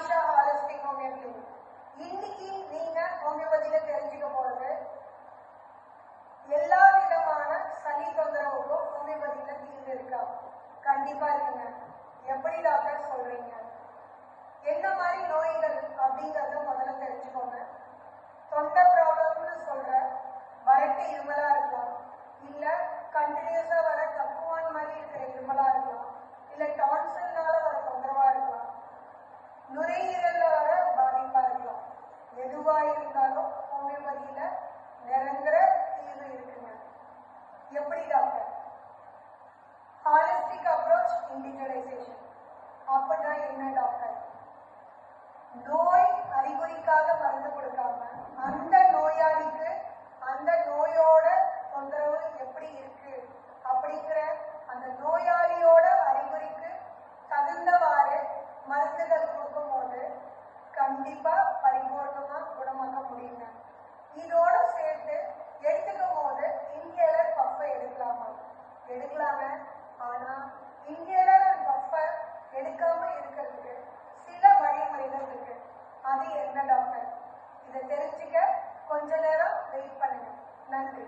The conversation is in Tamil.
Ayesha holistic homeo clinic. இன்னைக்கு நீங்க ஹோமியோபதியில தெரிஞ்சுக்க போறது எல்லா விதமான சளி தொந்தரவுக்கும் ஹோமியோபதியில தீர்வு இருக்கா? கண்டிப்பா இருக்குங்க. எப்படி டாக்டர் சொல்றீங்க? என்ன மாதிரி நோய்கள் அப்படிங்கறத முதல்ல தெரிஞ்சுக்கோங்க. தொண்டை ப்ராப்ளம்னு சொல்ற வறட்டு இருமலா இருக்கலாம், இல்ல கண்டினியூஸா வர கக்குவான் மாதிரி இருக்கிற இருமலா இருக்கலாம், இல்ல டான்சில்னால வர தொந்தரவா இருக்கலாம், நுரையீரல்ல வர பாதிப்பா இருக்கலாம். எதுவா இருந்தாலும் ஹோமியோபதியில நிரந்தர தீர்வு இருக்குங்க. எப்படி டாக்டர்? ஹாலிஸ்டிக் அப்ரோச் இண்டிவிஜுவலைசேஷன் அப்படின்னா என்ன டாக்டர்? நோய் அறிகுறிக்காக மருந்து கொடுக்காம அந்த நோயாளிக்கு அந்த நோயோட தொந்தரவு எப்படி இருக்கு அப்படிங்கிற அந்த நோயாளியோட அறிகுறிக்கு தகுந்தவாறு மருந்துகள் கொடுக்கும் போது கண்டிப்பா பரிபூர்ணமா குணமாக்க முடியுங்க. இதோட சேர்த்து எடுத்துக்கும் போது இன்ஹேலர் பஃபை எடுக்கலாமா? எடுக்கலாங்க. ஆனா இன்ஹேலர் அண்ட் பஃபை எடுக்காம இருக்கிறதுக்கு சில வழிமுறைகள் இருக்கு. அது என்ன டாக்டர்? இதை தெரிஞ்சுக்க கொஞ்ச நேரம் வெயிட் பண்ணுங்க. நன்றி.